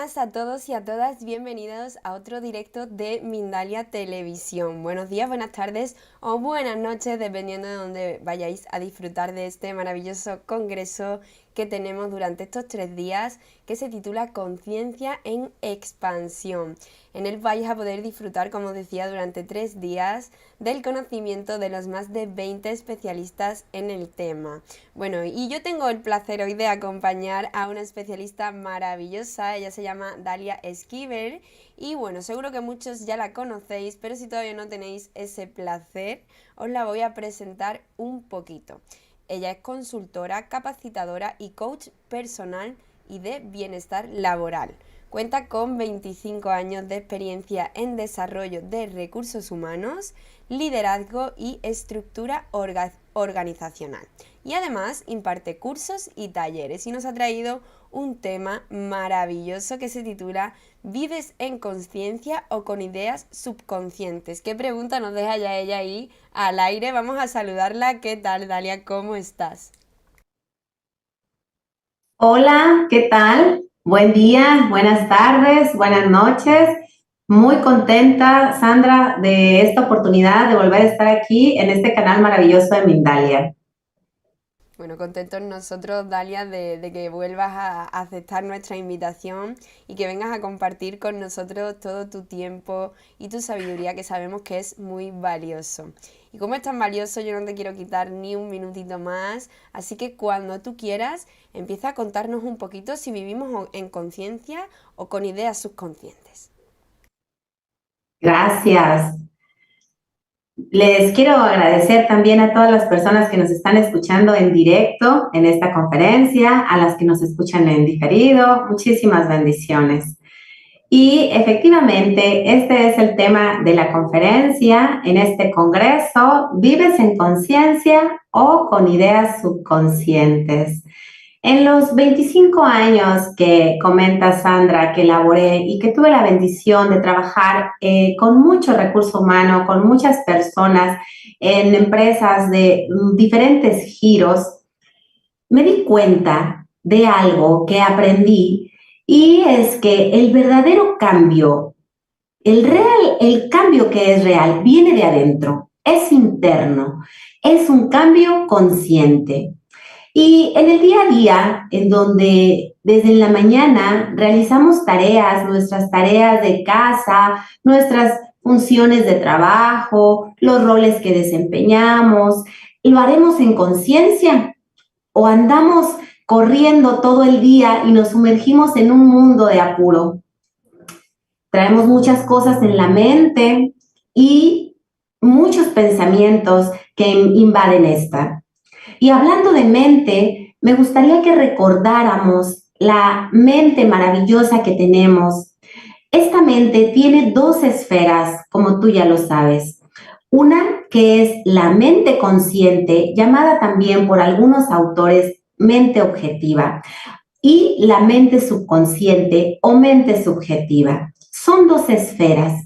buenas a todos y a todas, bienvenidos a otro directo de Mindalia Televisión. Buenos días, buenas tardes o buenas noches, dependiendo de dónde vayáis a disfrutar de este maravilloso congreso que tenemos durante estos 3 días, que se titula Conciencia en Expansión. En él vais a poder disfrutar, como decía, durante 3 días del conocimiento de los más de 20 especialistas en el tema. Bueno, y yo tengo el placer hoy de acompañar a una especialista maravillosa. Ella se llama Dalia Esquivel y bueno, seguro que muchos ya la conocéis, pero si todavía no tenéis ese placer, os la voy a presentar un poquito. Ella es consultora, capacitadora y coach personal y de bienestar laboral. Cuenta con 25 años de experiencia en desarrollo de recursos humanos, liderazgo y estructura organizacional. Y además imparte cursos y talleres y nos ha traído un tema maravilloso que se titula ¿Vives en conciencia o con ideas subconscientes? ¿Qué pregunta nos deja ya ella ahí al aire? Vamos a saludarla. ¿Qué tal, Dalia? ¿Cómo estás? Hola, ¿qué tal? Buen día, buenas tardes, buenas noches. Muy contenta, Sandra, de esta oportunidad de volver a estar aquí en este canal maravilloso de Mindalia. Bueno, contentos nosotros, Dalia, de que vuelvas a aceptar nuestra invitación y que vengas a compartir con nosotros todo tu tiempo y tu sabiduría, que sabemos que es muy valioso. Y como es tan valioso, yo no te quiero quitar ni un minutito más, así que cuando tú quieras, empieza a contarnos un poquito si vivimos en conciencia o con ideas subconscientes. Gracias. Les quiero agradecer también a todas las personas que nos están escuchando en directo en esta conferencia, a las que nos escuchan en diferido. Muchísimas bendiciones. Y efectivamente, este es el tema de la conferencia en este congreso. ¿Vives en conciencia o con ideas subconscientes? En los 25 años que comenta Sandra que laboré y que tuve la bendición de trabajar con mucho recurso humano, con muchas personas en empresas de diferentes giros, me di cuenta de algo que aprendí y es que el verdadero cambio, el cambio que es real, viene de adentro, es interno, es un cambio consciente. Y en el día a día, en donde desde la mañana realizamos tareas, nuestras tareas de casa, nuestras funciones de trabajo, los roles que desempeñamos, ¿lo haremos en conciencia o andamos corriendo todo el día y nos sumergimos en un mundo de apuro? Traemos muchas cosas en la mente y muchos pensamientos que invaden esta. Y hablando de mente, me gustaría que recordáramos la mente maravillosa que tenemos. Esta mente tiene dos esferas, como tú ya lo sabes. Una que es la mente consciente, llamada también por algunos autores mente objetiva, y la mente subconsciente o mente subjetiva. Son dos esferas.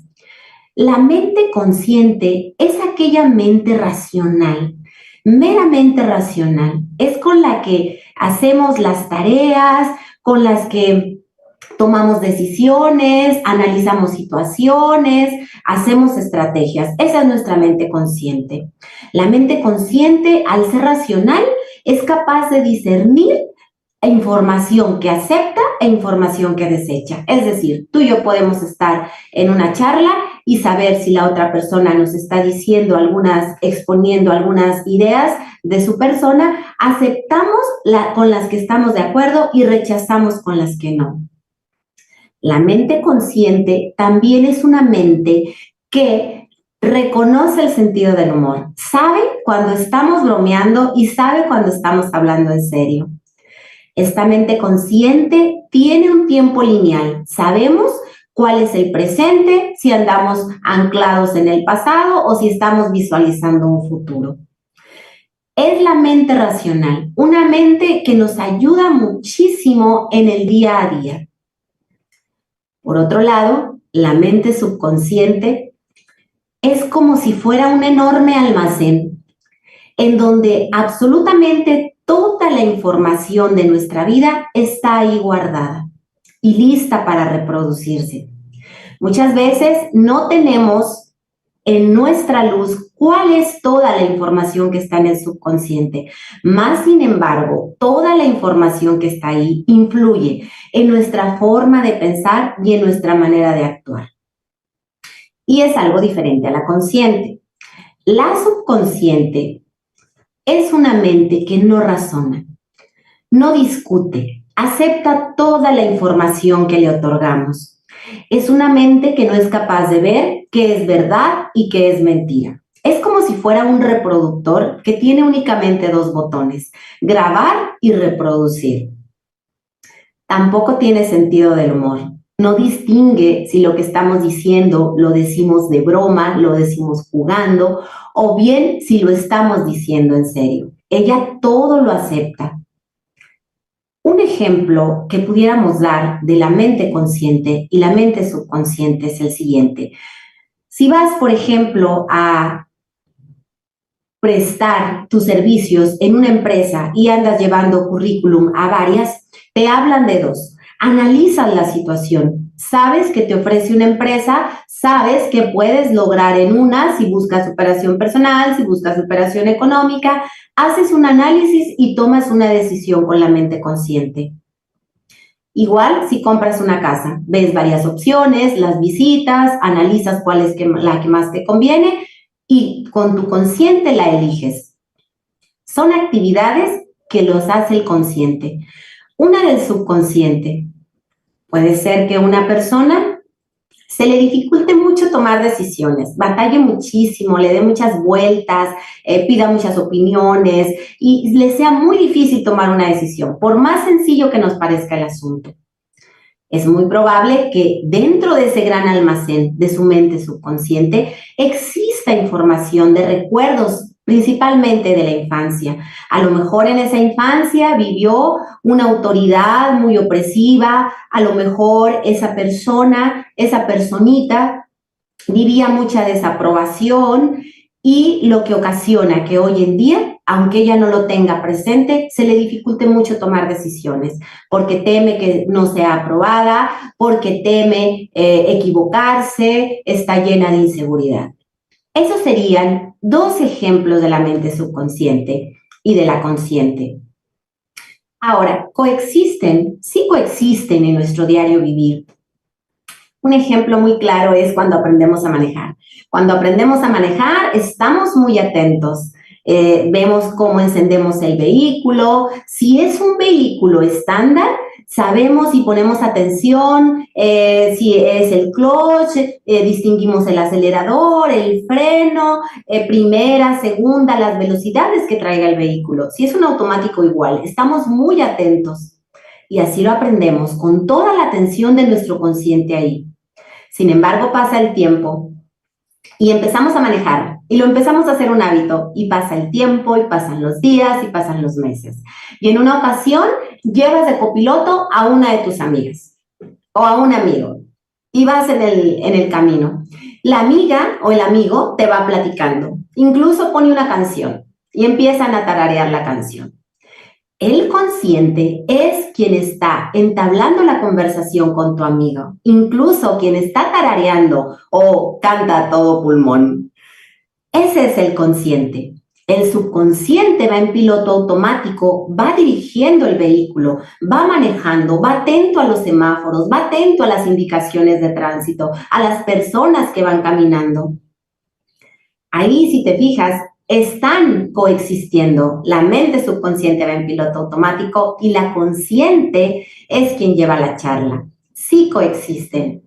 La mente consciente es aquella mente racional, meramente racional. Es con la que hacemos las tareas, con las que tomamos decisiones, analizamos situaciones, hacemos estrategias. Esa es nuestra mente consciente. La mente consciente, al ser racional, es capaz de discernir información que acepta e información que desecha. Es decir, tú y yo podemos estar en una charla y saber si la otra persona nos está diciendo exponiendo algunas ideas de su persona, aceptamos con las que estamos de acuerdo y rechazamos con las que no. La mente consciente también es una mente que reconoce el sentido del humor, sabe cuando estamos bromeando y sabe cuando estamos hablando en serio. Esta mente consciente tiene un tiempo lineal. Sabemos cuál es el presente, si andamos anclados en el pasado o si estamos visualizando un futuro. Es la mente racional, una mente que nos ayuda muchísimo en el día a día. Por otro lado, la mente subconsciente es como si fuera un enorme almacén en donde absolutamente toda la información de nuestra vida está ahí guardada. y lista para reproducirse. Muchas veces no tenemos en nuestra luz cuál es toda la información que está en el subconsciente. Más sin embargo, toda la información que está ahí influye en nuestra forma de pensar y en nuestra manera de actuar. Y es algo diferente a la consciente. La subconsciente es una mente que no razona, no discute, acepta toda la información que le otorgamos. Es una mente que no es capaz de ver qué es verdad y qué es mentira. Es como si fuera un reproductor que tiene únicamente dos botones, grabar y reproducir. Tampoco tiene sentido del humor. No distingue si lo que estamos diciendo lo decimos de broma, lo decimos jugando, o bien si lo estamos diciendo en serio. Ella todo lo acepta. Un ejemplo que pudiéramos dar de la mente consciente y la mente subconsciente es el siguiente. Si vas, por ejemplo, a prestar tus servicios en una empresa y andas llevando currículum a varias, te hablan de dos. Analizas la situación. Sabes que te ofrece una empresa, sabes que puedes lograr en una si buscas superación personal, si buscas superación económica, haces un análisis y tomas una decisión con la mente consciente. Igual si compras una casa, ves varias opciones, las visitas, analizas cuál es la que más te conviene y con tu consciente la eliges. Son actividades que los hace el consciente. Una del subconsciente. Puede ser que una persona se le dificulte mucho tomar decisiones, batalle muchísimo, le dé muchas vueltas, pida muchas opiniones y le sea muy difícil tomar una decisión, por más sencillo que nos parezca el asunto. Es muy probable que dentro de ese gran almacén de su mente subconsciente exista información de recuerdos, principalmente de la infancia. A lo mejor en esa infancia vivió una autoridad muy opresiva, a lo mejor esa persona, esa personita vivía mucha desaprobación y lo que ocasiona que hoy en día, aunque ella no lo tenga presente, se le dificulte mucho tomar decisiones, porque teme que no sea aprobada, porque teme equivocarse, está llena de inseguridad. Esos serían dos ejemplos de la mente subconsciente y de la consciente. Ahora, coexisten, sí coexisten en nuestro diario vivir. Un ejemplo muy claro es cuando aprendemos a manejar. Cuando aprendemos a manejar, estamos muy atentos. Vemos cómo encendemos el vehículo. Si es un vehículo estándar, sabemos y ponemos atención, si es el clutch, distinguimos el acelerador, el freno, primera, segunda, las velocidades que traiga el vehículo. Si es un automático igual, estamos muy atentos. Y así lo aprendemos con toda la atención de nuestro consciente ahí. Sin embargo, pasa el tiempo y empezamos a manejar y lo empezamos a hacer un hábito y pasa el tiempo y pasan los días y pasan los meses. Y en una ocasión llevas de copiloto a una de tus amigas o a un amigo y vas en el camino. La amiga o el amigo te va platicando, incluso pone una canción y empiezan a tararear la canción. El consciente es quien está entablando la conversación con tu amigo, incluso quien está tarareando o canta a todo pulmón. Ese es el consciente. El subconsciente va en piloto automático, va dirigiendo el vehículo, va manejando, va atento a los semáforos, va atento a las indicaciones de tránsito, a las personas que van caminando. Ahí, si te fijas, están coexistiendo. La mente subconsciente va en piloto automático y la consciente es quien lleva la charla. Sí coexisten.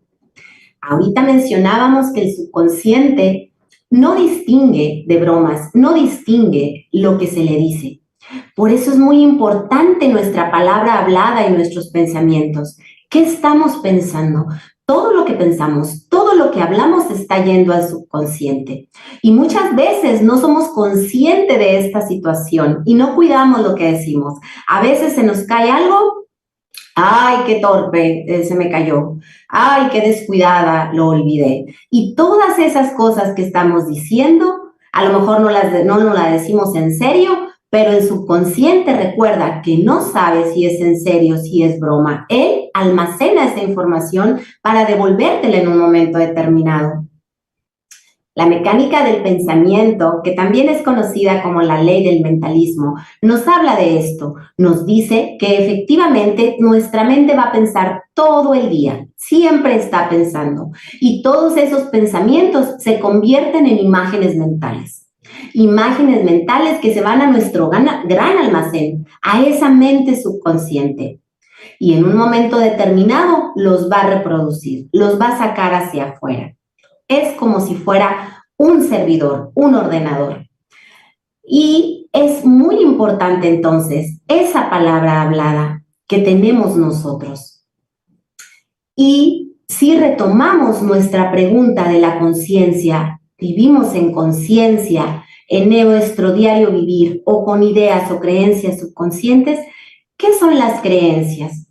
Ahorita mencionábamos que el subconsciente no distingue de bromas, no distingue lo que se le dice. Por eso es muy importante nuestra palabra hablada y nuestros pensamientos. ¿Qué estamos pensando? Todo lo que pensamos, todo lo que hablamos está yendo al subconsciente. Y muchas veces no somos conscientes de esta situación y no cuidamos lo que decimos. A veces se nos cae algo, ¡ay, qué torpe! Se me cayó. ¡Ay, qué descuidada! Lo olvidé. Y todas esas cosas que estamos diciendo, a lo mejor no nos las decimos en serio, pero el subconsciente recuerda que no sabe si es en serio, si es broma. Él almacena esa información para devolvértela en un momento determinado. La mecánica del pensamiento, que también es conocida como la ley del mentalismo, nos habla de esto. Nos dice que efectivamente nuestra mente va a pensar todo el día, siempre está pensando. Y todos esos pensamientos se convierten en imágenes mentales. Imágenes mentales que se van a nuestro gran almacén, a esa mente subconsciente. Y en un momento determinado los va a reproducir, los va a sacar hacia afuera. Es como si fuera un servidor, un ordenador. Y es muy importante entonces esa palabra hablada que tenemos nosotros. Y si retomamos nuestra pregunta de la conciencia, vivimos en conciencia en nuestro diario vivir o con ideas o creencias subconscientes, ¿qué son las creencias?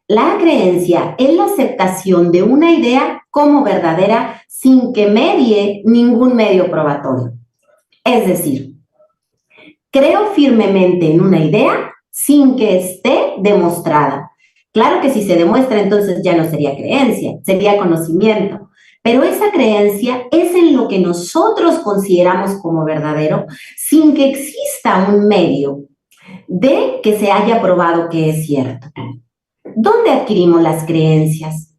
La creencia es la aceptación de una idea como verdadera sin que medie ningún medio probatorio. Es decir, creo firmemente en una idea sin que esté demostrada. Claro que si se demuestra, entonces ya no sería creencia, sería conocimiento. Pero esa creencia es en lo que nosotros consideramos como verdadero sin que exista un medio de que se haya probado que es cierto. ¿Dónde adquirimos las creencias?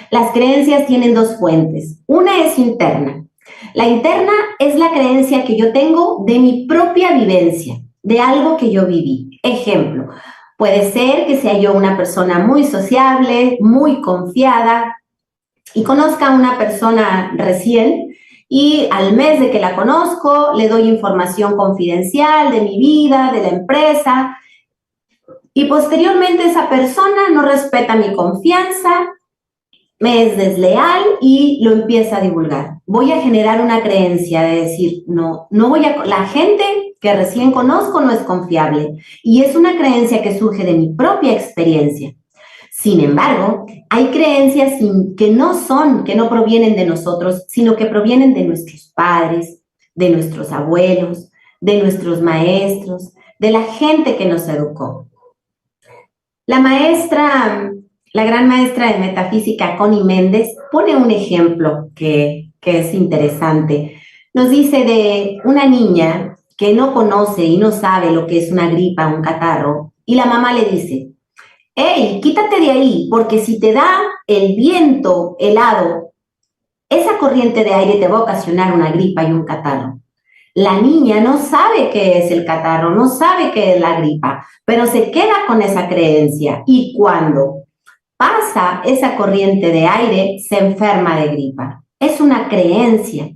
Las creencias tienen dos fuentes. Una es interna. La interna es la creencia que yo tengo de mi propia vivencia, de algo que yo viví. Ejemplo, puede ser que sea yo una persona muy sociable, muy confiada y conozca a una persona recién y al mes de que la conozco le doy información confidencial de mi vida, de la empresa. Y posteriormente esa persona no respeta mi confianza, me es desleal y lo empieza a divulgar. Voy a generar una creencia de decir, no voy a, la gente que recién conozco no es confiable. Y es una creencia que surge de mi propia experiencia. Sin embargo, hay creencias que no provienen de nosotros, sino que provienen de nuestros padres, de nuestros abuelos, de nuestros maestros, de la gente que nos educó. La gran maestra de metafísica, Connie Méndez, pone un ejemplo que es interesante. Nos dice de una niña que no conoce y no sabe lo que es una gripa, un catarro, y la mamá le dice, hey, quítate de ahí, porque si te da el viento helado, esa corriente de aire te va a ocasionar una gripa y un catarro. La niña no sabe qué es el catarro, no sabe qué es la gripa, pero se queda con esa creencia y cuando pasa esa corriente de aire, se enferma de gripa. Es una creencia.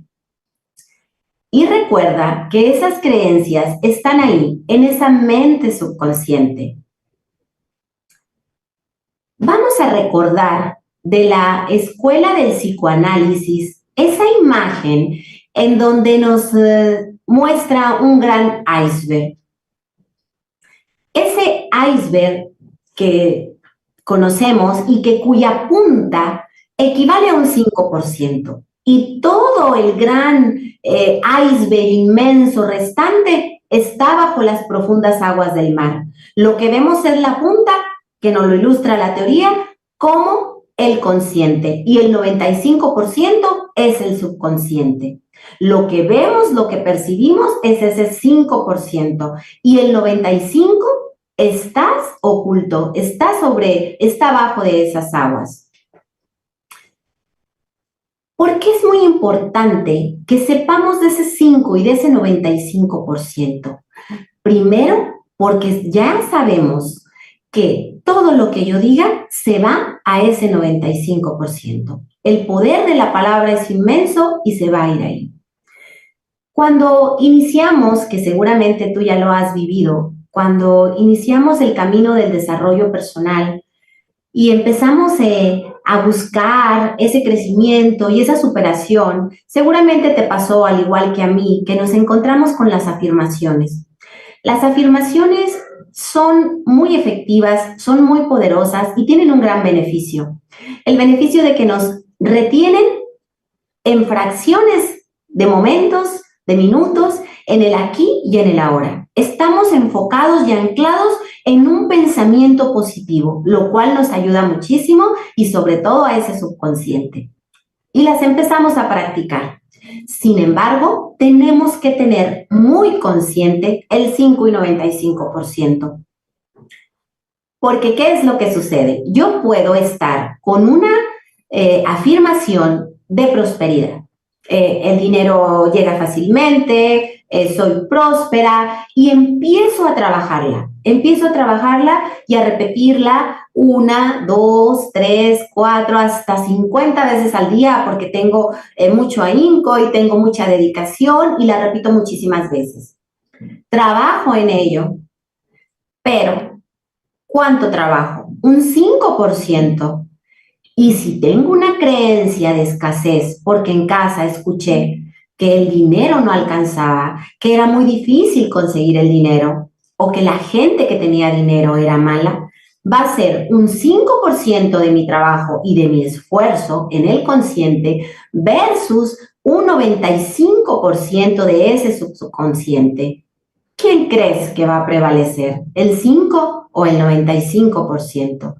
Y recuerda que esas creencias están ahí, en esa mente subconsciente. Vamos a recordar de la escuela del psicoanálisis esa imagen en donde nos muestra un gran iceberg. Ese iceberg que conocemos y cuya punta equivale a un 5%. Y todo el gran iceberg inmenso restante está bajo las profundas aguas del mar. Lo que vemos es la punta, que nos lo ilustra la teoría, como el consciente. Y el 95% es el subconsciente. Lo que vemos, lo que percibimos es ese 5%. Y el 95% estás oculto, está abajo de esas aguas. ¿Por qué es muy importante que sepamos de ese 5 y de ese 95%? Primero, porque ya sabemos que todo lo que yo diga se va a ese 95%. El poder de la palabra es inmenso y se va a ir ahí. Cuando iniciamos, que seguramente tú ya lo has vivido, cuando iniciamos el camino del desarrollo personal y empezamos a buscar ese crecimiento y esa superación, seguramente te pasó al igual que a mí, que nos encontramos con las afirmaciones. Las afirmaciones son muy efectivas, son muy poderosas y tienen un gran beneficio. El beneficio de que nos retienen en fracciones de momentos, de minutos, en el aquí y en el ahora. estamos enfocados y anclados en un pensamiento positivo, lo cual nos ayuda muchísimo y sobre todo a ese subconsciente. Y las empezamos a practicar. Sin embargo, tenemos que tener muy consciente el 5 y 95%. Porque, ¿qué es lo que sucede? Yo puedo estar con una afirmación de prosperidad. El dinero llega fácilmente, soy próspera y empiezo a trabajarla y a repetirla 1, 2, 3, 4, hasta 50 veces al día porque tengo mucho ahínco y tengo mucha dedicación y la repito muchísimas veces. Trabajo en ello, pero ¿cuánto trabajo? Un 5%. Y si tengo una creencia de escasez, porque en casa escuché que el dinero no alcanzaba, que era muy difícil conseguir el dinero, o que la gente que tenía dinero era mala, va a ser un 5% de mi trabajo y de mi esfuerzo en el consciente versus un 95% de ese subconsciente. ¿Quién crees que va a prevalecer? ¿El 5 o el 95%?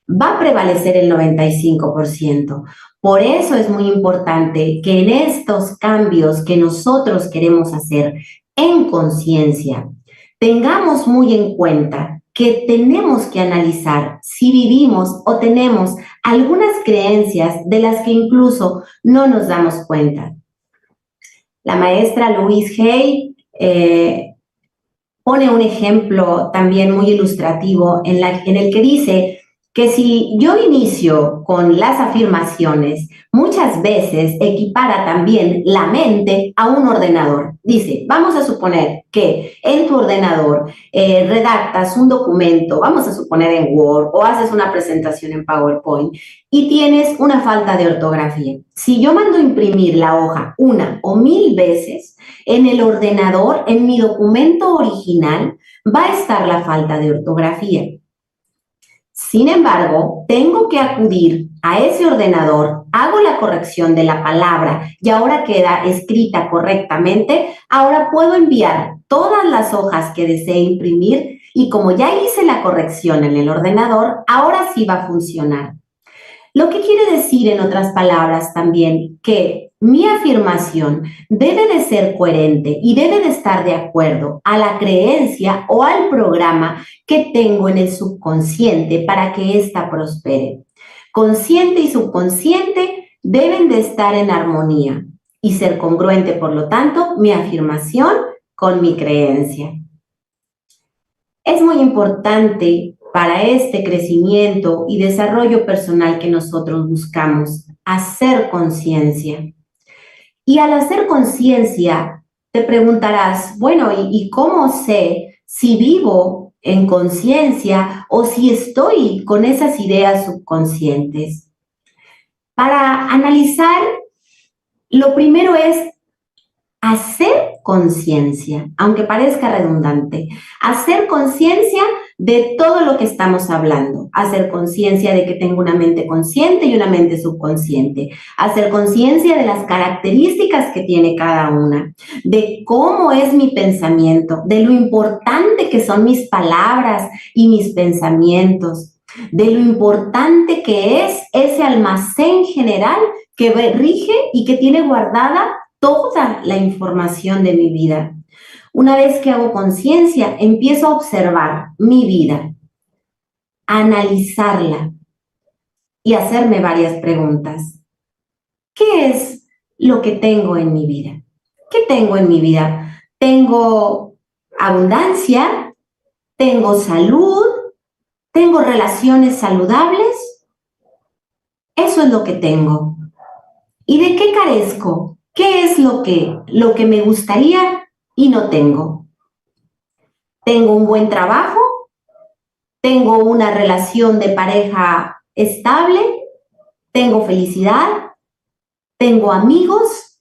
Va a prevalecer el 95%. Por eso es muy importante que en estos cambios que nosotros queremos hacer en conciencia, tengamos muy en cuenta que tenemos que analizar si vivimos o tenemos algunas creencias de las que incluso no nos damos cuenta. La maestra Louise Hay pone un ejemplo también muy ilustrativo en el que dice que si yo inicio con las afirmaciones, muchas veces equipara también la mente a un ordenador. Dice, vamos a suponer que en tu ordenador redactas un documento, vamos a suponer en Word, o haces una presentación en PowerPoint y tienes una falta de ortografía. Si yo mando a imprimir la hoja 1 o 1000 veces, en el ordenador, en mi documento original, va a estar la falta de ortografía. Sin embargo, tengo que acudir a ese ordenador, hago la corrección de la palabra y ahora queda escrita correctamente. Ahora puedo enviar todas las hojas que desee imprimir y como ya hice la corrección en el ordenador, ahora sí va a funcionar. Lo que quiere decir, en otras palabras, también que mi afirmación debe de ser coherente y debe de estar de acuerdo a la creencia o al programa que tengo en el subconsciente para que ésta prospere. Consciente y subconsciente deben de estar en armonía y ser congruente, por lo tanto, mi afirmación con mi creencia. Es muy importante para este crecimiento y desarrollo personal que nosotros buscamos, hacer conciencia. Y al hacer conciencia, te preguntarás, bueno, ¿y cómo sé si vivo en conciencia o si estoy con esas ideas subconscientes? Para analizar, lo primero es hacer conciencia, aunque parezca redundante, hacer conciencia de todo lo que estamos hablando, hacer conciencia de que tengo una mente consciente y una mente subconsciente, hacer conciencia de las características que tiene cada una, de cómo es mi pensamiento, de lo importante que son mis palabras y mis pensamientos, de lo importante que es ese almacén general que rige y que tiene guardada toda la información de mi vida. Una vez que hago conciencia, empiezo a observar mi vida, a analizarla y hacerme varias preguntas. ¿Qué es lo que tengo en mi vida? ¿Qué tengo en mi vida? ¿Tengo abundancia? ¿Tengo salud? ¿Tengo relaciones saludables? Eso es lo que tengo. ¿Y de qué carezco? ¿Qué es lo que me gustaría y no tengo? ¿Tengo un buen trabajo? ¿Tengo una relación de pareja estable? ¿Tengo felicidad? ¿Tengo amigos?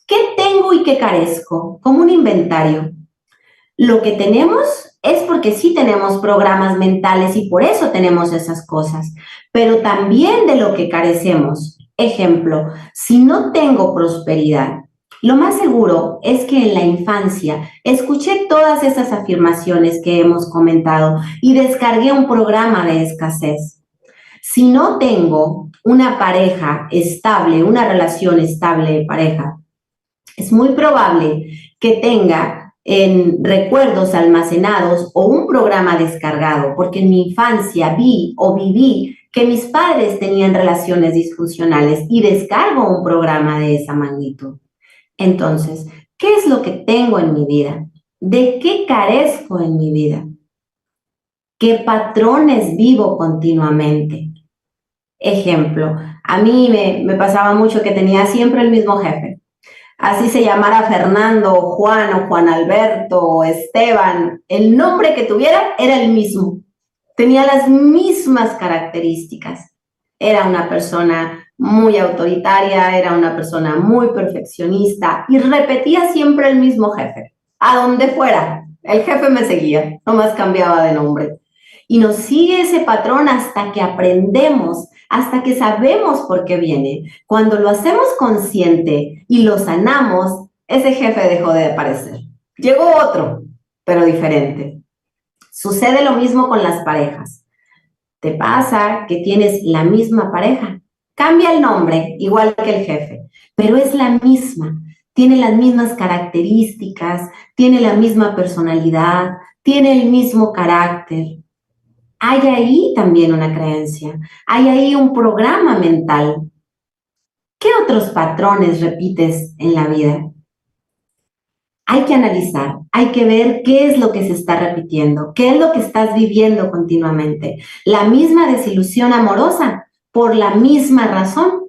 ¿Qué tengo y qué carezco? Como un inventario. Lo que tenemos es porque sí tenemos programas mentales y por eso tenemos esas cosas, pero también de lo que carecemos. Ejemplo, si no tengo prosperidad, Lo más seguro es que en la infancia escuché todas esas afirmaciones que hemos comentado y descargué un programa de escasez. Si no tengo una pareja estable, una relación estable de pareja, es muy probable que tenga en recuerdos almacenados o un programa descargado, porque en mi infancia vi o viví que mis padres tenían relaciones disfuncionales y descargo un programa de esa magnitud. Entonces, ¿qué es lo que tengo en mi vida? ¿De qué carezco en mi vida? ¿Qué patrones vivo continuamente? Ejemplo, a mí me pasaba mucho que tenía siempre el mismo jefe. Así se llamara Fernando, o Juan, o Juan Alberto, o Esteban, el nombre que tuviera era el mismo. Tenía las mismas características. Era una persona muy autoritaria, era una persona muy perfeccionista y repetía siempre el mismo jefe. A donde fuera, el jefe me seguía, nomás cambiaba de nombre. Y nos sigue ese patrón hasta que aprendemos, hasta que sabemos por qué viene. Cuando lo hacemos consciente y lo sanamos, ese jefe dejó de aparecer. Llegó otro, pero diferente. Sucede lo mismo con las parejas. Te pasa que tienes la misma pareja. Cambia el nombre, igual que el jefe, pero es la misma. Tiene las mismas características, tiene la misma personalidad, tiene el mismo carácter. Hay ahí también una creencia, hay ahí un programa mental. ¿Qué otros patrones repites en la vida? Hay que analizar, hay que ver qué es lo que se está repitiendo, qué es lo que estás viviendo continuamente. La misma desilusión amorosa, por la misma razón.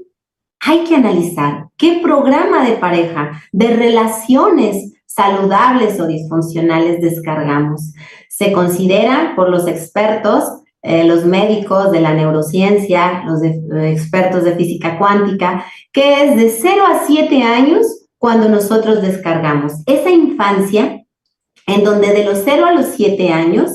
Hay que analizar qué programa de pareja, de relaciones saludables o disfuncionales descargamos. Se considera por los expertos, los médicos de la neurociencia, los expertos de física cuántica, que es de 0 a 7 años cuando nosotros descargamos. Esa infancia en donde de los 0 a los 7 años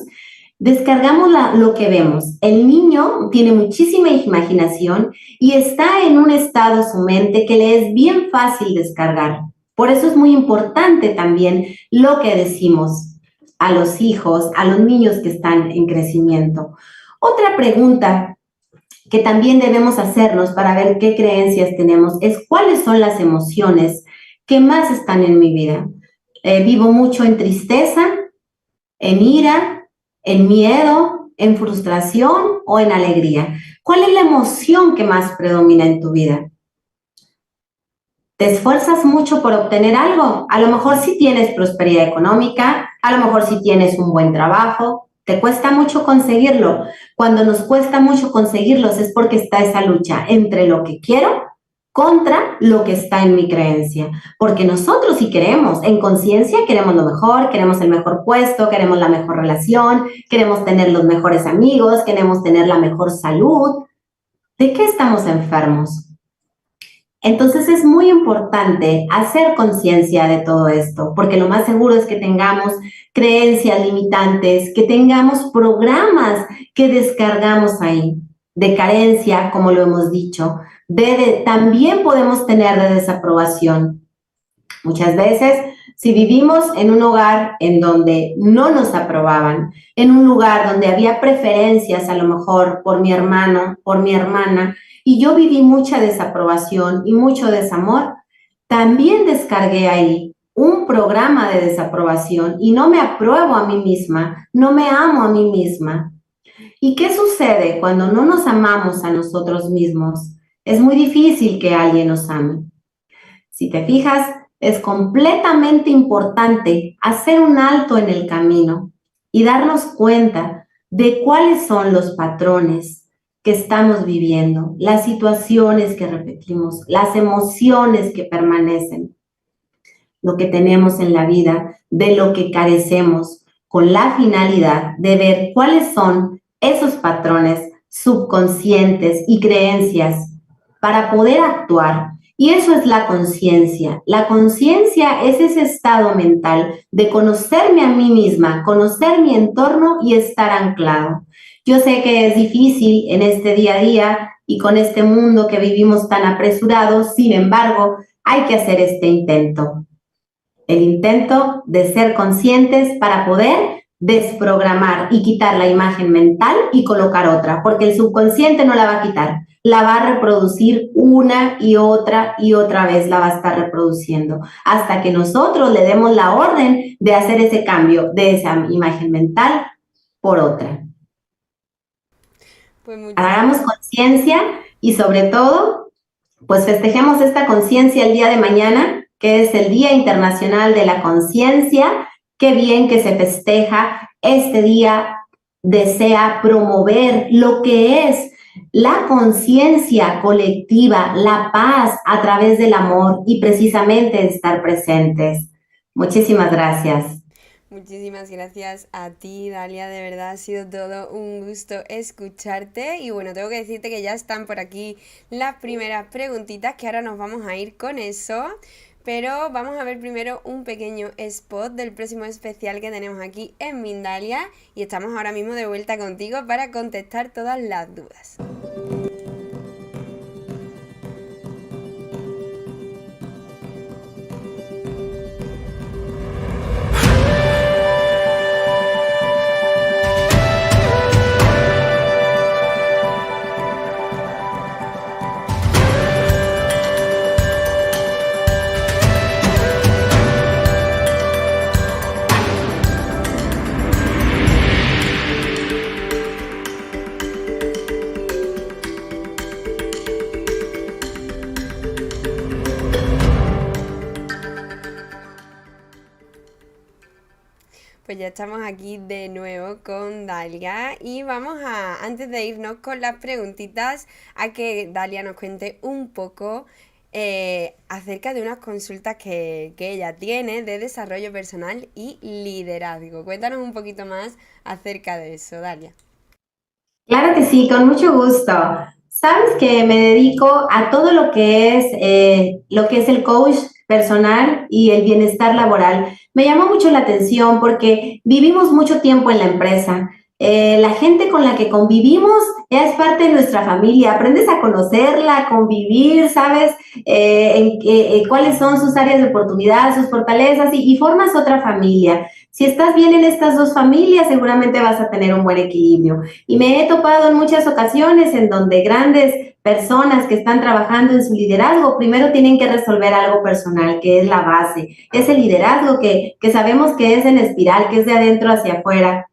descargamos lo que vemos. El niño tiene muchísima imaginación y está en un estado su mente que le es bien fácil descargar. Por eso es muy importante también lo que decimos a los hijos, a los niños que están en crecimiento. Otra pregunta que también debemos hacernos para ver qué creencias tenemos es cuáles son las emociones que más están en mi vida. Vivo mucho en tristeza, en ira, en miedo, en frustración o en alegría. ¿Cuál es la emoción que más predomina en tu vida? ¿Te esfuerzas mucho por obtener algo? A lo mejor sí tienes prosperidad económica, a lo mejor sí tienes un buen trabajo, te cuesta mucho conseguirlo. Cuando nos cuesta mucho conseguirlos es porque está esa lucha entre lo que quiero contra lo que está en mi creencia. Porque nosotros sí queremos, en conciencia queremos lo mejor, queremos el mejor puesto, queremos la mejor relación, queremos tener los mejores amigos, queremos tener la mejor salud. ¿De qué estamos enfermos? Entonces es muy importante hacer conciencia de todo esto, porque lo más seguro es que tengamos creencias limitantes, que tengamos programas que descargamos ahí, de carencia, como lo hemos dicho, también podemos tener de desaprobación. Muchas veces, si vivimos en un hogar en donde no nos aprobaban, en un lugar donde había preferencias a lo mejor por mi hermano, por mi hermana, y yo viví mucha desaprobación y mucho desamor, también descargué ahí un programa de desaprobación y no me apruebo a mí misma, no me amo a mí misma. ¿Y qué sucede cuando no nos amamos a nosotros mismos? Es muy difícil que alguien nos ame. Si te fijas, es completamente importante hacer un alto en el camino y darnos cuenta de cuáles son los patrones que estamos viviendo, las situaciones que repetimos, las emociones que permanecen, lo que tenemos en la vida, de lo que carecemos, con la finalidad de ver cuáles son esos patrones subconscientes y creencias para poder actuar. Y eso es la conciencia. La conciencia es ese estado mental de conocerme a mí misma, conocer mi entorno y estar anclado. Yo sé que es difícil en este día a día y con este mundo que vivimos tan apresurado, sin embargo, hay que hacer este intento. El intento de ser conscientes para poder desprogramar y quitar la imagen mental y colocar otra, porque el subconsciente no la va a quitar, la va a reproducir una y otra vez, la va a estar reproduciendo, hasta que nosotros le demos la orden de hacer ese cambio de esa imagen mental por otra. Pues Hagamos muchísimas. conciencia y sobre todo, pues festejemos esta conciencia el día de mañana, que es el Día Internacional de la Conciencia. Qué bien que se festeja este día, desea promover lo que es la conciencia colectiva, la paz a través del amor y precisamente estar presentes. Muchísimas gracias. Muchísimas gracias a ti, Dalia. De verdad ha sido todo un gusto escucharte. Y bueno, tengo que decirte que ya están por aquí las primeras preguntitas, que ahora nos vamos a ir con eso. Pero vamos a ver primero un pequeño spot del próximo especial que tenemos aquí en Mindalia. Y estamos ahora mismo de vuelta contigo para contestar todas las dudas. Pues ya estamos aquí de nuevo con Dalia y vamos a, antes de irnos con las preguntitas, a que Dalia nos cuente un poco acerca de unas consultas que ella tiene de desarrollo personal y liderazgo. Cuéntanos un poquito más acerca de eso, Dalia. Claro que sí, con mucho gusto. Sabes que me dedico a todo lo que es el coach personal y el bienestar laboral. Me llamó mucho la atención porque vivimos mucho tiempo en la empresa. La gente con la que convivimos ya es parte de nuestra familia. Aprendes a conocerla, a convivir, sabes cuáles son sus áreas de oportunidad, sus fortalezas y formas otra familia. Si estás bien en estas dos familias, seguramente vas a tener un buen equilibrio. Y me he topado en muchas ocasiones en donde grandes personas que están trabajando en su liderazgo primero tienen que resolver algo personal, que es la base, es el liderazgo que sabemos que es en espiral, que es de adentro hacia afuera.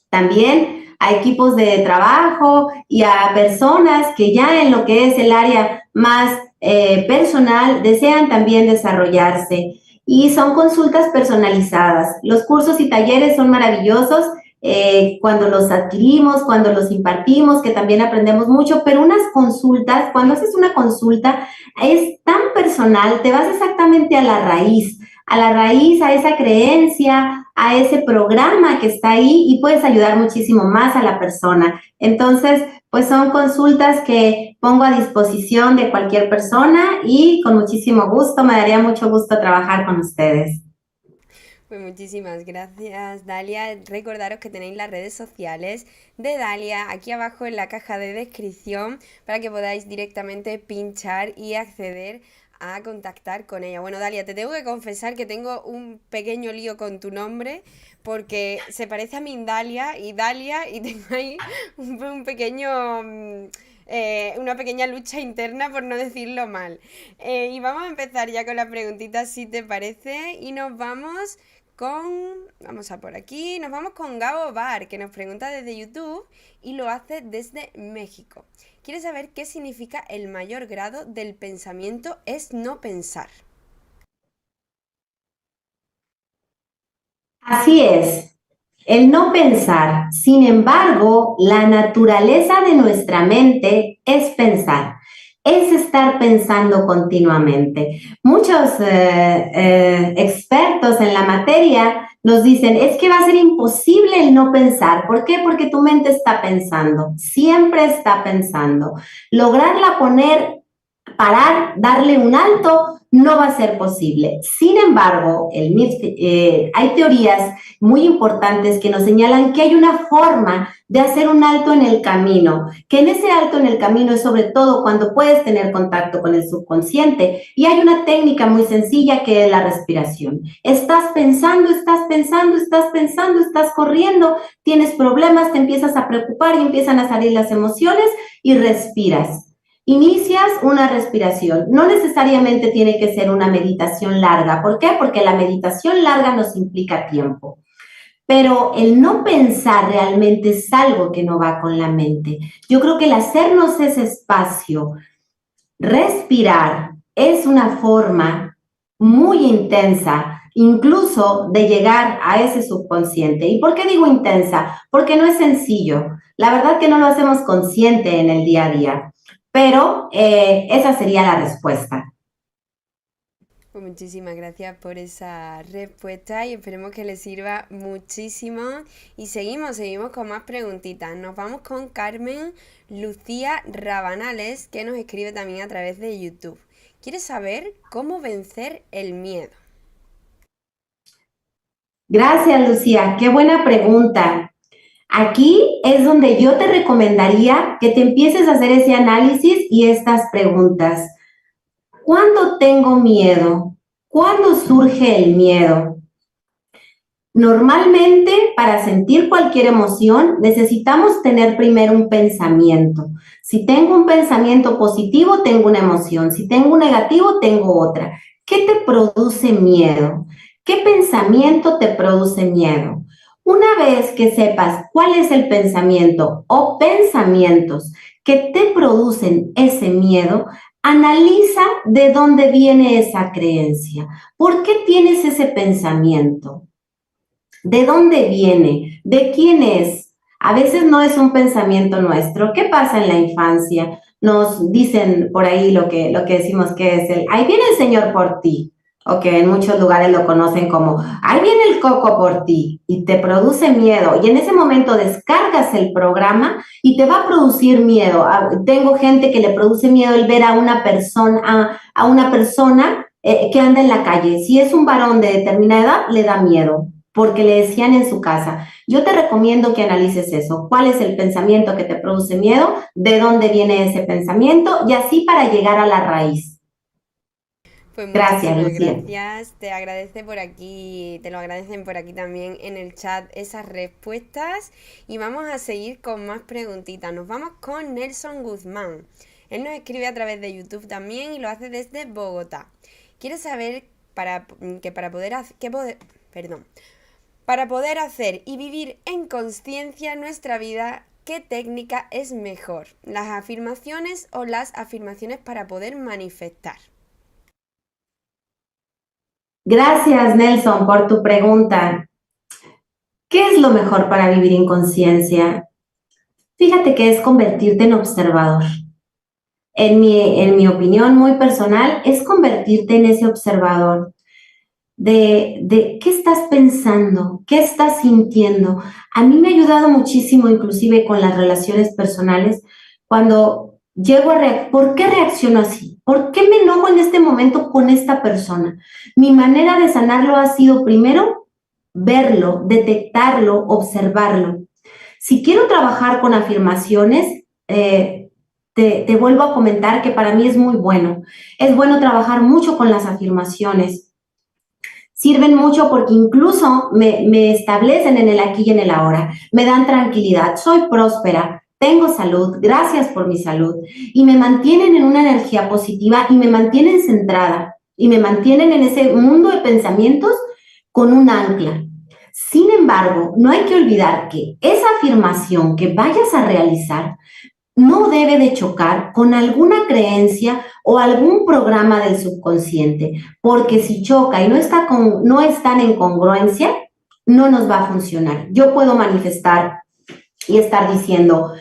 También a equipos de trabajo y a personas que ya en lo que es el área más personal desean también desarrollarse y son consultas personalizadas. Los cursos y talleres son maravillosos cuando los adquirimos, cuando los impartimos, que también aprendemos mucho, pero unas consultas, cuando haces una consulta, es tan personal, te vas exactamente a la raíz, a esa creencia, a ese programa que está ahí y puedes ayudar muchísimo más a la persona. Entonces, pues son consultas que pongo a disposición de cualquier persona y con muchísimo gusto, me daría mucho gusto trabajar con ustedes. Pues muchísimas gracias, Dalia. Recordaros que tenéis las redes sociales de Dalia aquí abajo en la caja de descripción para que podáis directamente pinchar y acceder a contactar con ella. Bueno, Dalia, te tengo que confesar que tengo un pequeño lío con tu nombre porque se parece a Mindalia y Dalia y tengo ahí un pequeño... una pequeña lucha interna por no decirlo mal. Y vamos a empezar ya con las preguntitas si te parece y nos vamos vamos a por aquí, nos vamos con Gabo Bar, que nos pregunta desde YouTube y lo hace desde México. Quiere saber qué significa el mayor grado del pensamiento es no pensar. Así es, el no pensar. Sin embargo, la naturaleza de nuestra mente es pensar, es estar pensando continuamente. Muchos expertos en la materia nos dicen, es que va a ser imposible el no pensar. ¿Por qué? Porque tu mente está pensando, siempre está pensando. Lograrla poner parar, darle un alto, no va a ser posible. Sin embargo, hay teorías muy importantes que nos señalan que hay una forma de hacer un alto en el camino, que en ese alto en el camino es sobre todo cuando puedes tener contacto con el subconsciente, y hay una técnica muy sencilla que es la respiración. Estás pensando, estás corriendo, tienes problemas, te empiezas a preocupar y empiezan a salir las emociones y respiras. Inicias una respiración. No necesariamente tiene que ser una meditación larga. ¿Por qué? Porque la meditación larga nos implica tiempo. Pero el no pensar realmente es algo que no va con la mente. Yo creo que el hacernos ese espacio, respirar, es una forma muy intensa, incluso de llegar a ese subconsciente. ¿Y por qué digo intensa? Porque no es sencillo. La verdad que no lo hacemos consciente en el día a día. Pero esa sería la respuesta. Pues muchísimas gracias por esa respuesta y esperemos que les sirva muchísimo. Y seguimos con más preguntitas. Nos vamos con Carmen Lucía Rabanales, que nos escribe también a través de YouTube. Quiere saber cómo vencer el miedo. Gracias, Lucía. Qué buena pregunta. Aquí es donde yo te recomendaría que te empieces a hacer ese análisis y estas preguntas. ¿Cuándo tengo miedo? ¿Cuándo surge el miedo? Normalmente, para sentir cualquier emoción, necesitamos tener primero un pensamiento. Si tengo un pensamiento positivo, tengo una emoción. Si tengo un negativo, tengo otra. ¿Qué te produce miedo? ¿Qué pensamiento te produce miedo? Una vez que sepas cuál es el pensamiento o pensamientos que te producen ese miedo, analiza de dónde viene esa creencia. ¿Por qué tienes ese pensamiento? ¿De dónde viene? ¿De quién es? A veces no es un pensamiento nuestro. ¿Qué pasa en la infancia? Nos dicen por ahí lo que decimos que es ahí viene el Señor por ti, o que en muchos lugares lo conocen como, ahí viene el coco por ti, y te produce miedo. Y en ese momento descargas el programa y te va a producir miedo. Tengo gente que le produce miedo el ver a una persona, que anda en la calle. Si es un varón de determinada edad, le da miedo porque le decían en su casa. Yo te recomiendo que analices eso. ¿Cuál es el pensamiento que te produce miedo? ¿De dónde viene ese pensamiento? Y así para llegar a la raíz. Pues Gracias, muchísimas Lucía. gracias. Te lo agradecen por aquí también en el chat esas respuestas. Y vamos a seguir con más preguntitas. Nos vamos con Nelson Guzmán. Él nos escribe a través de YouTube también y lo hace desde Bogotá. Quiere saber para poder hacer y vivir en conciencia nuestra vida, ¿qué técnica es mejor? ¿Las afirmaciones o las afirmaciones para poder manifestar? Gracias, Nelson, por tu pregunta. ¿Qué es lo mejor para vivir en conciencia? Fíjate que es convertirte en observador. En mi opinión muy personal, es convertirte en ese observador de qué estás pensando, qué estás sintiendo. A mí me ha ayudado muchísimo, inclusive con las relaciones personales, cuando llego a ¿por qué reacciono así? ¿Por qué me enojo en este momento con esta persona? Mi manera de sanarlo ha sido primero verlo, detectarlo, observarlo. Si quiero trabajar con afirmaciones, te vuelvo a comentar que para mí es muy bueno. Es bueno trabajar mucho con las afirmaciones. Sirven mucho porque incluso me establecen en el aquí y en el ahora, me dan tranquilidad, soy próspera, tengo salud, gracias por mi salud, y me mantienen en una energía positiva y me mantienen centrada y me mantienen en ese mundo de pensamientos con un ancla. Sin embargo, no hay que olvidar que esa afirmación que vayas a realizar no debe de chocar con alguna creencia o algún programa del subconsciente, porque si choca y no están en congruencia, no nos va a funcionar. Yo puedo manifestar y estar diciendo,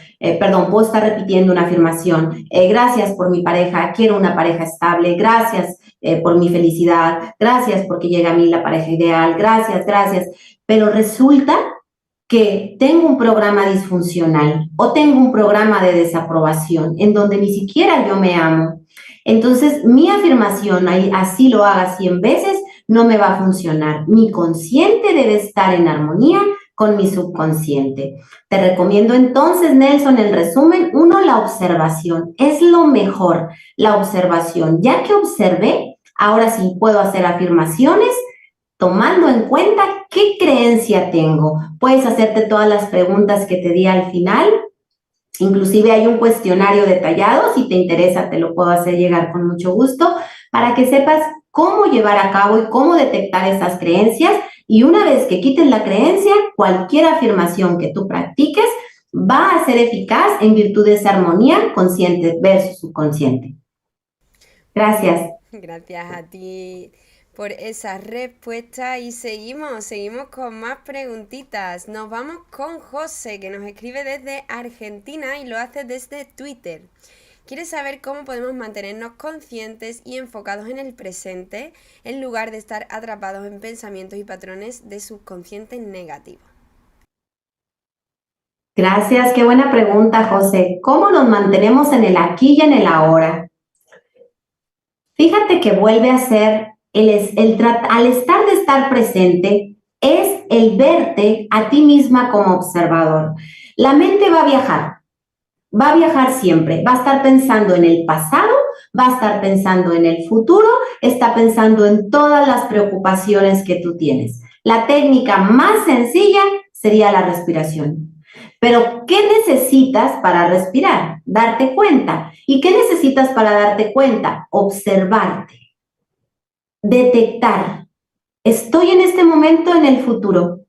puedo estar repitiendo una afirmación, gracias por mi pareja, quiero una pareja estable, gracias por mi felicidad, gracias porque llega a mí la pareja ideal, gracias, pero resulta que tengo un programa disfuncional o tengo un programa de desaprobación en donde ni siquiera yo me amo. Entonces, mi afirmación, así lo haga 100 veces, no me va a funcionar. Mi consciente debe estar en armonía con mi subconsciente. Te recomiendo entonces, Nelson, en resumen, uno, la observación. Es lo mejor, la observación. Ya que observé, ahora sí puedo hacer afirmaciones tomando en cuenta qué creencia tengo. Puedes hacerte todas las preguntas que te di al final. Inclusive hay un cuestionario detallado, si te interesa te lo puedo hacer llegar con mucho gusto, para que sepas cómo llevar a cabo y cómo detectar esas creencias. Y una vez que quites la creencia, cualquier afirmación que tú practiques va a ser eficaz en virtud de esa armonía consciente versus subconsciente. Gracias. Gracias a ti por esa respuesta y seguimos con más preguntitas. Nos vamos con José, que nos escribe desde Argentina y lo hace desde Twitter. Quiere saber cómo podemos mantenernos conscientes y enfocados en el presente en lugar de estar atrapados en pensamientos y patrones de subconsciente negativo. Gracias, qué buena pregunta, José. ¿Cómo nos mantenemos en el aquí y en el ahora? Fíjate que vuelve a ser al estar presente, es el verte a ti misma como observador. La mente va a viajar siempre, va a estar pensando en el pasado, va a estar pensando en el futuro, está pensando en todas las preocupaciones que tú tienes. La técnica más sencilla sería la respiración. Pero, ¿qué necesitas para respirar? Darte cuenta. ¿Y qué necesitas para darte cuenta? Observarte, detectar. Estoy en este momento en el futuro.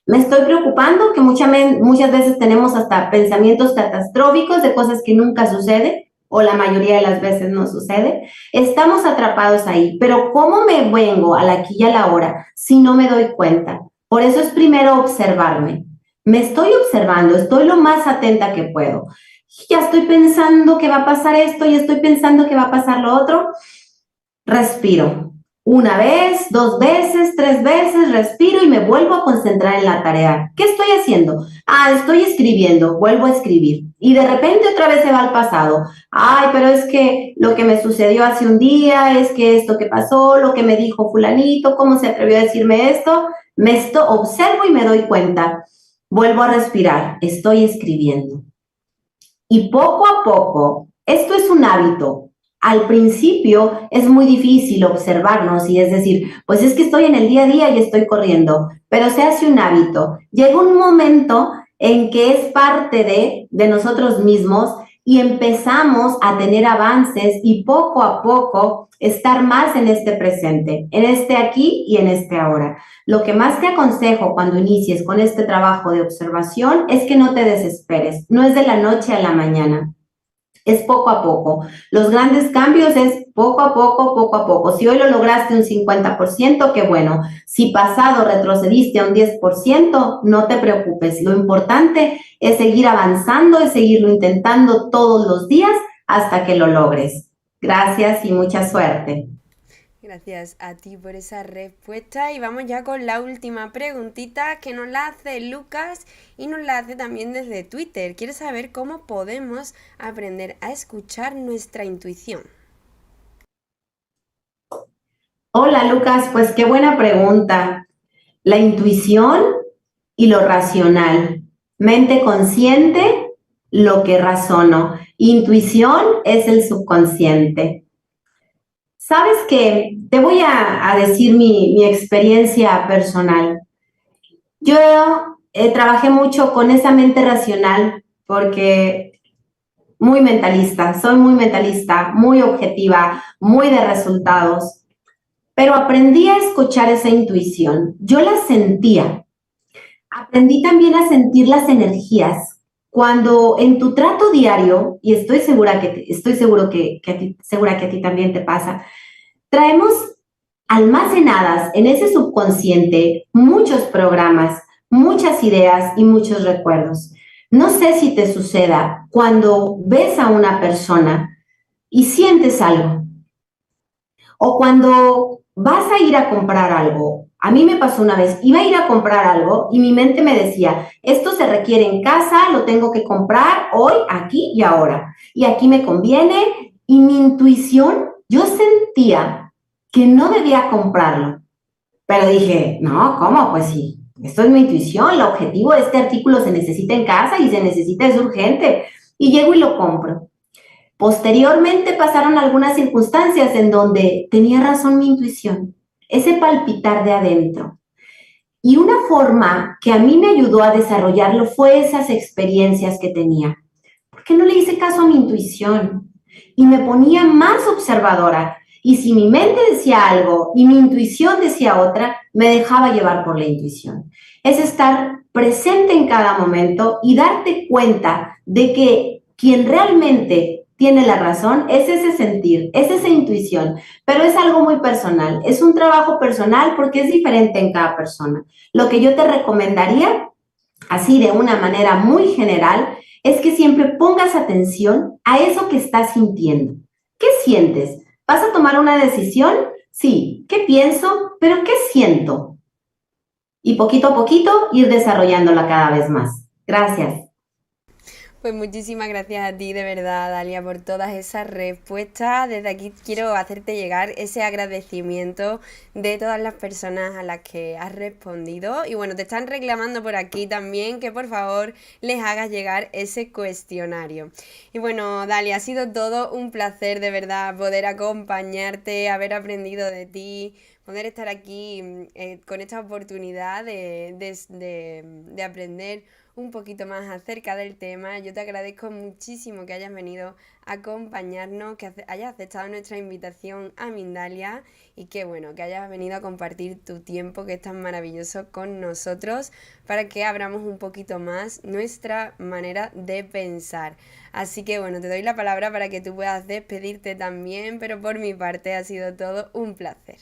Me estoy preocupando, que muchas veces tenemos hasta pensamientos catastróficos de cosas que nunca suceden, o la mayoría de las veces no sucede. Estamos atrapados ahí, pero ¿cómo me vengo al aquí y a la hora si no me doy cuenta? Por eso es primero observarme. Me estoy observando, estoy lo más atenta que puedo. Ya estoy pensando que va a pasar esto y estoy pensando que va a pasar lo otro. Respiro. Una vez, 2 veces, 3 veces, respiro y me vuelvo a concentrar en la tarea. ¿Qué estoy haciendo? Estoy escribiendo, vuelvo a escribir. Y de repente otra vez se va al pasado. Pero es que lo que me sucedió hace un día, es que esto que pasó, lo que me dijo fulanito, cómo se atrevió a decirme esto. Observo y me doy cuenta. Vuelvo a respirar, estoy escribiendo. Y poco a poco, esto es un hábito. Al principio es muy difícil observarnos y es decir, pues es que estoy en el día a día y estoy corriendo, pero se hace un hábito. Llega un momento en que es parte de nosotros mismos y empezamos a tener avances y poco a poco estar más en este presente, en este aquí y en este ahora. Lo que más te aconsejo cuando inicies con este trabajo de observación es que no te desesperes, no es de la noche a la mañana. Es poco a poco. Los grandes cambios es poco a poco, poco a poco. Si hoy lo lograste un 50%, qué bueno. Si pasado retrocediste a un 10%, no te preocupes. Lo importante es seguir avanzando, es seguirlo intentando todos los días hasta que lo logres. Gracias y mucha suerte. Gracias a ti por esa respuesta y vamos ya con la última preguntita que nos la hace Lucas y nos la hace también desde Twitter. Quiere saber cómo podemos aprender a escuchar nuestra intuición. Hola Lucas, pues qué buena pregunta. La intuición y lo racional. Mente consciente, lo que razono. Intuición es el subconsciente. ¿Sabes qué? Te voy a decir mi experiencia personal. Yo trabajé mucho con esa mente racional porque soy muy mentalista, muy objetiva, muy de resultados, pero aprendí a escuchar esa intuición. Yo la sentía. Aprendí también a sentir las energías. Cuando en tu trato diario, y estoy seguro que a ti también te pasa, traemos almacenadas en ese subconsciente muchos programas, muchas ideas y muchos recuerdos. No sé si te suceda cuando ves a una persona y sientes algo, o cuando vas a ir a comprar algo. A mí me pasó una vez, iba a ir a comprar algo y mi mente me decía, esto se requiere en casa, lo tengo que comprar hoy, aquí y ahora. Y aquí me conviene y mi intuición, yo sentía que no debía comprarlo. Pero dije, no, ¿cómo? Pues sí, esto es mi intuición, el objetivo de este artículo se necesita en casa y se necesita, es urgente. Y llego y lo compro. Posteriormente pasaron algunas circunstancias en donde tenía razón mi intuición, ese palpitar de adentro. Y una forma que a mí me ayudó a desarrollarlo fue esas experiencias que tenía. ¿Por qué no le hice caso a mi intuición? Y me ponía más observadora. Y si mi mente decía algo y mi intuición decía otra, me dejaba llevar por la intuición. Es estar presente en cada momento y darte cuenta de que quien realmente tiene la razón es ese sentir, es esa intuición, pero es algo muy personal, es un trabajo personal porque es diferente en cada persona. Lo que yo te recomendaría, así de una manera muy general, es que siempre pongas atención a eso que estás sintiendo. ¿Qué sientes? ¿Vas a tomar una decisión? Sí. ¿Qué pienso? ¿Pero qué siento? Y poquito a poquito ir desarrollándola cada vez más. Gracias. Pues muchísimas gracias a ti, de verdad, Dalia, por todas esas respuestas. Desde aquí quiero hacerte llegar ese agradecimiento de todas las personas a las que has respondido. Y bueno, te están reclamando por aquí también que por favor les hagas llegar ese cuestionario. Y bueno, Dalia, ha sido todo un placer, de verdad, poder acompañarte, haber aprendido de ti, poder estar aquí con esta oportunidad de aprender un poquito más acerca del tema. Yo te agradezco muchísimo que hayas venido a acompañarnos, que hayas aceptado nuestra invitación a Mindalia y que bueno, que hayas venido a compartir tu tiempo que es tan maravilloso con nosotros para que abramos un poquito más nuestra manera de pensar. Así que bueno, te doy la palabra para que tú puedas despedirte también, pero por mi parte ha sido todo un placer.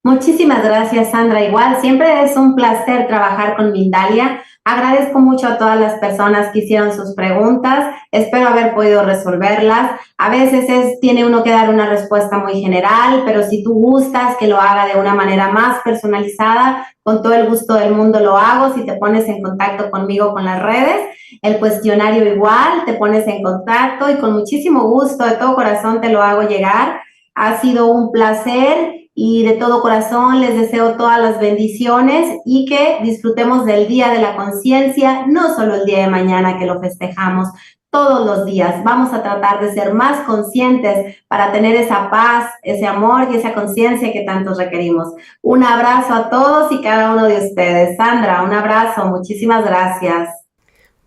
Muchísimas gracias, Sandra. Igual, siempre es un placer trabajar con Mindalia. Agradezco mucho a todas las personas que hicieron sus preguntas. Espero haber podido resolverlas. A veces tiene uno que dar una respuesta muy general, pero si tú gustas que lo haga de una manera más personalizada, con todo el gusto del mundo lo hago. Si te pones en contacto conmigo con las redes, el cuestionario igual, te pones en contacto y con muchísimo gusto, de todo corazón te lo hago llegar. Ha sido un placer y de todo corazón les deseo todas las bendiciones y que disfrutemos del Día de la Conciencia, no solo el día de mañana que lo festejamos, todos los días. Vamos a tratar de ser más conscientes para tener esa paz, ese amor y esa conciencia que tantos requerimos. Un abrazo a todos y cada uno de ustedes. Sandra, un abrazo, muchísimas gracias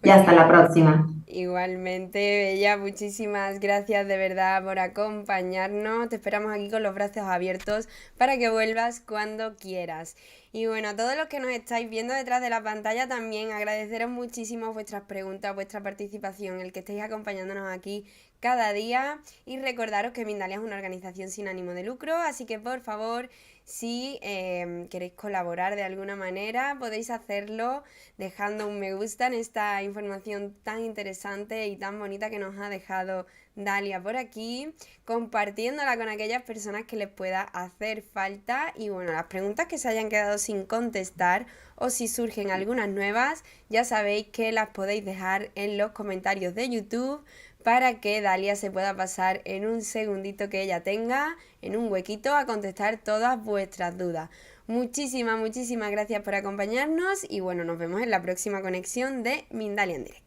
y Pues hasta la próxima. igualmente, Bella, muchísimas gracias de verdad por acompañarnos. Te esperamos aquí con los brazos abiertos para que vuelvas cuando quieras. Y bueno, a todos los que nos estáis viendo detrás de la pantalla también agradeceros muchísimo vuestras preguntas, vuestra participación, el que estéis acompañándonos aquí cada día y recordaros que Mindalia es una organización sin ánimo de lucro, así que por favor, si queréis colaborar de alguna manera, podéis hacerlo dejando un me gusta en esta información tan interesante y tan bonita que nos ha dejado Dalia por aquí, compartiéndola con aquellas personas que les pueda hacer falta y bueno, las preguntas que se hayan quedado sin contestar o si surgen algunas nuevas, ya sabéis que las podéis dejar en los comentarios de YouTube para que Dalia se pueda pasar en un segundito que ella tenga, en un huequito, a contestar todas vuestras dudas. Muchísimas gracias por acompañarnos y bueno, nos vemos en la próxima conexión de Mindalia en Directo.